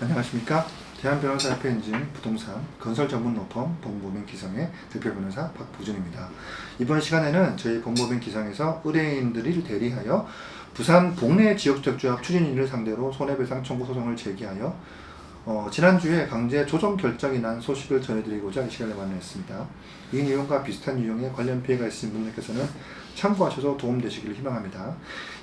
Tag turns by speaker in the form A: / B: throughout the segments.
A: 안녕하십니까. 대한변호사협회인진 부동산 건설 전문 로펌 법무법인 기성의 대표 변호사 박보준입니다. 이번 시간에는 저희 법무법인 기성에서 의뢰인들을 대리하여 부산 복내 지역주택조합 추진인을 상대로 손해배상 청구 소송을 제기하여 지난주에 강제 조정 결정이 난 소식을 전해드리고자 이 시간을 마련했습니다. 이 내용과 비슷한 유형의 관련 피해가 있으신 분들께서는 참고하셔서 도움되시기를 희망합니다.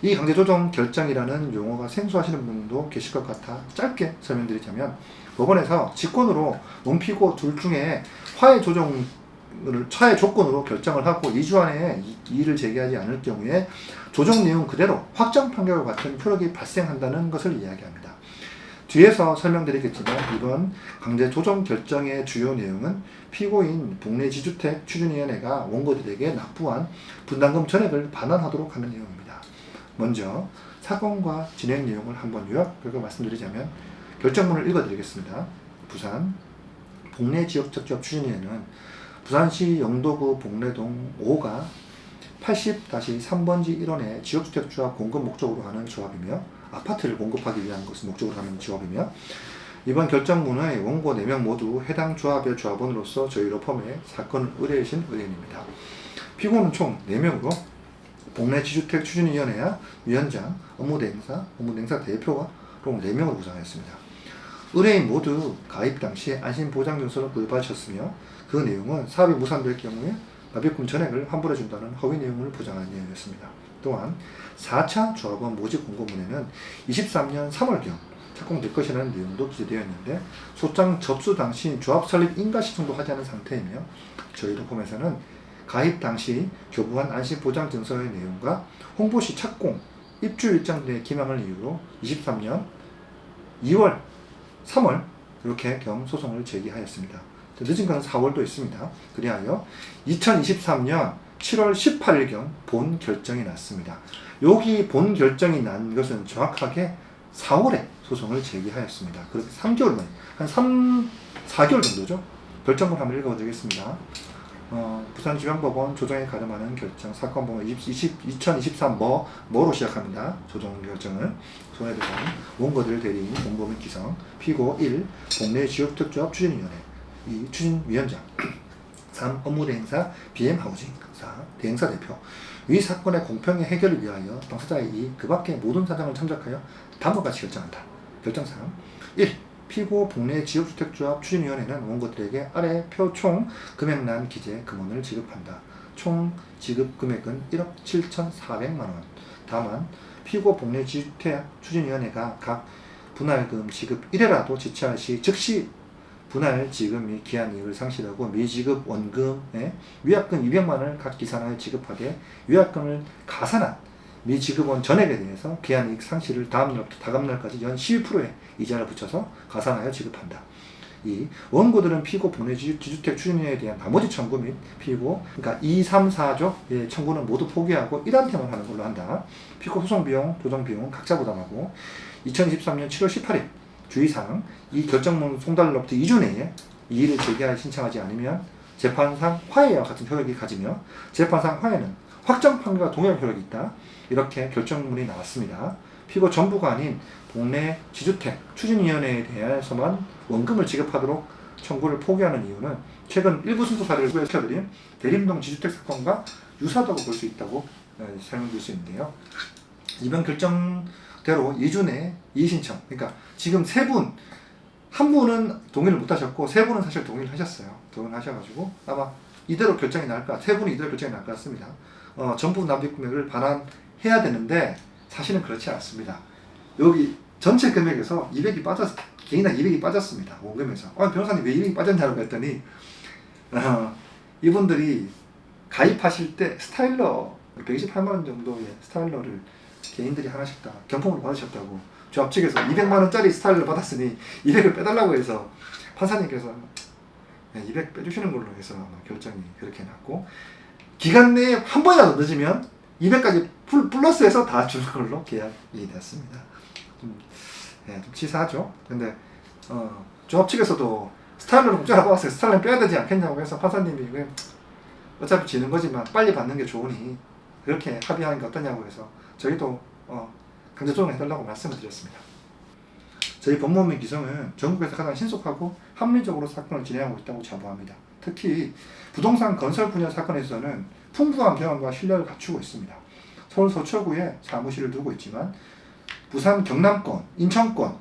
A: 이 강제 조정 결정이라는 용어가 생소하시는 분도 계실 것 같아 짧게 설명드리자면, 법원에서 직권으로 원피고 둘 중에 화해 조건으로 결정을 하고 2주 안에 이의를 제기하지 않을 경우에 조정 내용 그대로 확정 판결과 같은 효력이 발생한다는 것을 이야기합니다. 뒤에서 설명드리겠지만, 이번 강제 조정 결정의 주요 내용은 피고인 복내지주택 추진위원회가 원고들에게 납부한 분담금 전액을 반환하도록 하는 내용입니다. 먼저 사건과 진행 내용을 한번 요약적으로 말씀드리자면, 결정문을 읽어드리겠습니다. 부산 복내지역주택조합 추진위원회는 부산시 영도구 복내동 5가 80-3번지 1원의 지역주택조합 공급 목적으로 하는 조합이며, 아파트를 공급하기 위한 것을 목적으로 하는 조합이며, 이번 결정문의 원고 4명 모두 해당 조합의 조합원으로서 저희 로펌에 사건을 의뢰하신 의뢰인입니다. 피고는 총 4명으로 복내지주택 추진위원회와 위원장, 업무대행사 대표가 총 4명으로 구성하였습니다. 의뢰인 모두 가입 당시에 안심보장증서를 구입하셨으며, 그 내용은 사업이 무산될 경우에 납입금 전액을 환불해준다는 허위 내용을 보장하는 내용이었습니다. 또한 4차 조합원 모집 공고문에는 23년 3월경 착공될 것이라는 내용도 기재되어 있는데, 소장 접수 당시 조합 설립 인가 신청도 하지 않은 상태이며, 저희 로펌에서는 가입 당시 교부한 안심보장증서의 내용과 홍보시 착공, 입주 일정 등의 기망을 이유로 23년 2월, 3월 이렇게 겸 소송을 제기하였습니다. 늦은 것은 4월도 있습니다. 그리하여 2023년 7월 18일경 본 결정이 났습니다. 여기 본 결정이 난 것은 정확하게 4월에 소송을 제기하였습니다. 그렇게 3개월 만에, 한 4개월 정도죠. 결정문 한번 읽어드리겠습니다. 부산지방법원 조정에 가름하는 결정, 사건 번호 2023 뭐로 시작합니다. 조정 결정은 손해배상 원고들 대리인 공범인 기성, 피고 1 복내지역주택조합 추진위원회, 2 추진위원장, 3 업무대행사 BM하우징, 4 대행사 대표. 위 사건의 공평의 해결을 위하여 당사자의 이익 그 밖의 모든 사정을 참작하여 다음과 같이 결정한다. 결정사항 1. 피고 복내지역주택조합 추진위원회는 원고들에게 아래 표총 금액란 기재 금원을 지급한다. 총 지급 금액은 1억 7,400만원. 다만 피고 복내지주택 추진위원회가 각 분할금 지급 1회라도 지체할 시 즉시 분할 지급 및 기한이익을 상실하고 미지급 원금에 위약금 200만원을 각 기산하여 지급하되, 위약금을 가산한 미지급원 전액에 대해서 기한이익 상실을 다음 날부터 다음 날까지 연 12%의 이자를 붙여서 가산하여 지급한다. 2. 원고들은 피고 복내지주택 추진위원회에 대한 나머지 청구 및 피고, 그러니까 2, 3, 4조의 청구는 모두 포기하고 1한테만 하는 걸로 한다. 피고 소송비용, 조정비용은 각자 부담하고, 2023년 7월 18일 주의사항, 이 결정문 송달로부터 2주 내에 이의를 제기하여 신청하지 않으면 재판상 화해와 같은 효력이 가지며, 재판상 화해는 확정 판결과 동일한 효력이 있다. 이렇게 결정문이 나왔습니다. 피고 전부가 아닌 복내지주택 추진위원회에 대해서만 원금을 지급하도록 청구를 포기하는 이유는 최근 일부 승소 사례를 보여드린 대림동 지주택 사건과 유사하다고 볼 수 있다고 설명드릴 수 있는데요. 이번 결정대로 2주 내에 이의신청, 그러니까 지금 세 분, 한 분은 동의를 못 하셨고 세 분은 사실 동의를 하셨어요. 동의를 하셔가지고 아마 이대로 결정이 세 분이 이대로 결정이 날 것 같습니다. 전부 납입 금액을 반환해야 되는데 사실은 그렇지 않습니다. 여기 전체 금액에서 200이 개인당 200이 빠졌습니다. 원금에서. 변호사님 왜 200이 빠졌냐고 했더니, 이분들이 가입하실 때 스타일러 128만원 정도의 스타일러를 개인들이 하나씩 다 경품으로 받으셨다고, 조합 측에서 200만원짜리 스타일러 받았으니 200을 빼달라고 해서 판사님께서 200 빼주시는 걸로 해서 결정이 그렇게 났고, 기간 내에 한 번이라도 늦으면 200까지 플러스해서 다 주는 걸로 계약이 됐습니다. 좀 치사하죠. 근데 조합 측에서도 스타일러를 공짜로 받았어요. 스타일러는 빼야 되지 않겠냐고 해서 판사님이 어차피 지는 거지만 빨리 받는 게 좋으니 그렇게 합의하는 게 어떠냐고 해서 저희도 강제 조정을 해달라고 말씀을 드렸습니다. 저희 법무법인 기성은 전국에서 가장 신속하고 합리적으로 사건을 진행하고 있다고 자부합니다. 특히 부동산 건설 분야 사건에서는 풍부한 경험과 신뢰를 갖추고 있습니다. 서울 서초구에 사무실을 두고 있지만 부산 경남권, 인천권,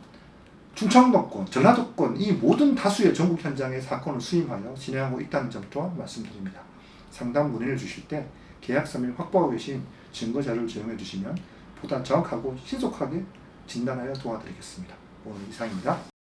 A: 충청도권, 전라도권 이 모든 다수의 전국 현장의 사건을 수임하여 진행하고 있다는 점 또한 말씀드립니다. 상담 문의를 주실 때 계약서 및 확보하고 계신 증거 자료를 제공해 주시면 보다 정확하고 신속하게 진단하여 도와드리겠습니다. 오늘 이상입니다.